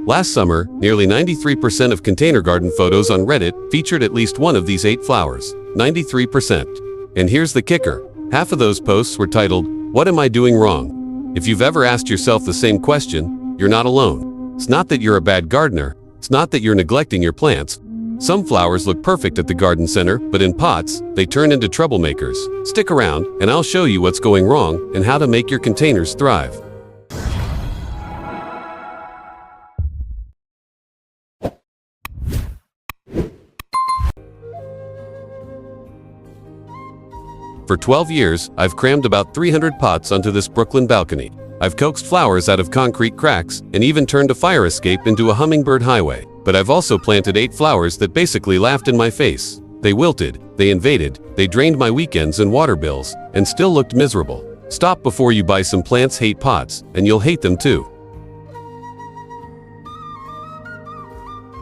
Last summer, nearly 93% of container garden photos on Reddit featured at least one of these 8 flowers. 93%. And here's the kicker. Half of those posts were titled, "What am I doing wrong?" If you've ever asked yourself the same question, you're not alone. It's not that you're a bad gardener. It's not that you're neglecting your plants. Some flowers look perfect at the garden center, but in pots, they turn into troublemakers. Stick around, and I'll show you what's going wrong and how to make your containers thrive. For 12 years, I've crammed about 300 pots onto this Brooklyn balcony. I've coaxed flowers out of concrete cracks and even turned a fire escape into a hummingbird highway. But I've also planted 8 flowers that basically laughed in my face. They wilted, they invaded, they drained my weekends and water bills, and still looked miserable. Stop before you buy some plants hate pots, and you'll hate them too.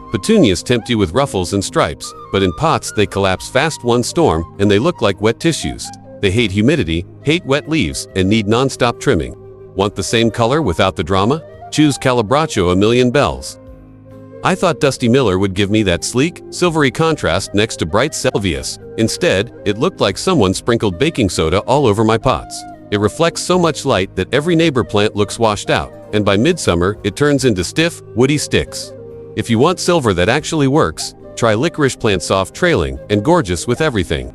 Petunias tempt you with ruffles and stripes, but in pots they collapse fast one storm and they look like wet tissues. They hate humidity, hate wet leaves, and need non-stop trimming. Want the same color without the drama? Choose Calabracho a million bells. I thought Dusty Miller would give me that sleek, silvery contrast next to bright Salvias. Instead, it looked like someone sprinkled baking soda all over my pots. It reflects so much light that every neighbor plant looks washed out, and by midsummer, it turns into stiff, woody sticks. If you want silver that actually works, try licorice plant soft trailing and gorgeous with everything.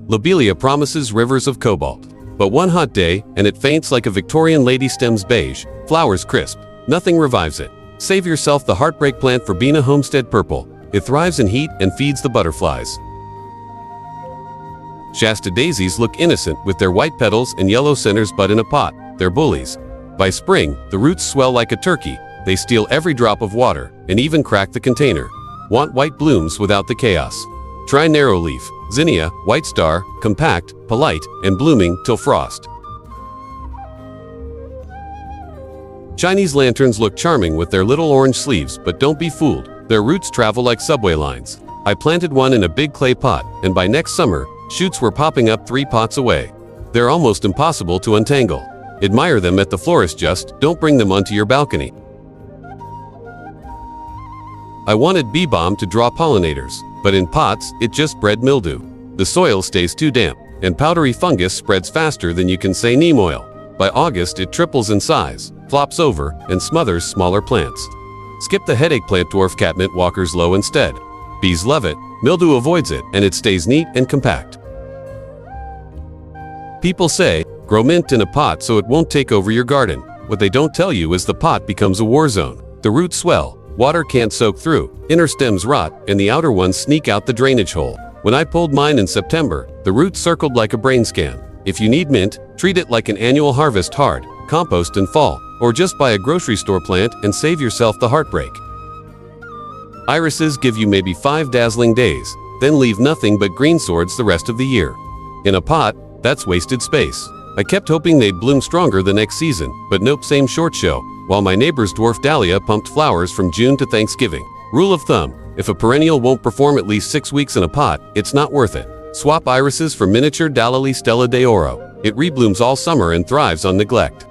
Lobelia promises rivers of cobalt. But one hot day, and it faints like a Victorian lady stems beige, flowers crisp. Nothing revives it. Save yourself the heartbreak plant for Bina Homestead Purple. It thrives in heat and feeds the butterflies. Shasta daisies look innocent with their white petals and yellow centers but in a pot. They're bullies. By spring, the roots swell like a turkey. They steal every drop of water and even crack the container. Want white blooms without the chaos? Try narrow leaf, zinnia, white star, compact, polite, and blooming till frost. Chinese lanterns look charming with their little orange sleeves, but don't be fooled. Their roots travel like subway lines. I planted one in a big clay pot, and by next summer, shoots were popping up 3 pots away. They're almost impossible to untangle. Admire them at the florist, just don't bring them onto your balcony. I wanted bee balm to draw pollinators, but in pots, it just bred mildew. The soil stays too damp, and powdery fungus spreads faster than you can say neem oil. By August, it triples in size, flops over, and smothers smaller plants. Skip the headache plant dwarf catmint walkers low instead. Bees love it, mildew avoids it, and it stays neat and compact. People say, grow mint in a pot so it won't take over your garden. What they don't tell you is the pot becomes a war zone. The roots swell, water can't soak through, inner stems rot, and the outer ones sneak out the drainage hole. When I pulled mine in September, the roots circled like a brain scan. If you need mint, treat it like an annual harvest hard, compost in fall, or just buy a grocery store plant and save yourself the heartbreak. Irises give you maybe 5 dazzling days, then leave nothing but green swords the rest of the year. In a pot, that's wasted space. I kept hoping they'd bloom stronger the next season, but nope, same short show, while my neighbor's dwarf dahlia pumped flowers from June to Thanksgiving. Rule of thumb, if a perennial won't perform at least 6 weeks in a pot, it's not worth it. Swap irises for miniature Dahlili Stella de Oro. It reblooms all summer and thrives on neglect.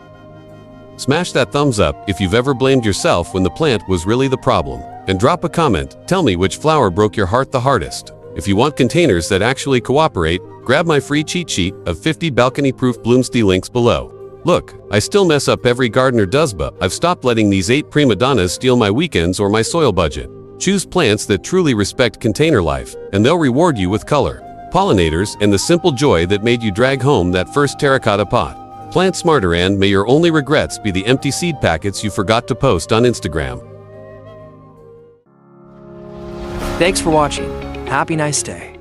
Smash that thumbs up if you've ever blamed yourself when the plant was really the problem. And drop a comment, tell me which flower broke your heart the hardest. If you want containers that actually cooperate, grab my free cheat sheet of 50 balcony-proof blooms. The links below. Look, I still mess up every gardener does, but I've stopped letting these 8 prima donnas steal my weekends or my soil budget. Choose plants that truly respect container life, and they'll reward you with color, pollinators, and the simple joy that made you drag home that first terracotta pot. Plant smarter, and may your only regrets be the empty seed packets you forgot to post on Instagram. Thanks for watching. Happy nice day.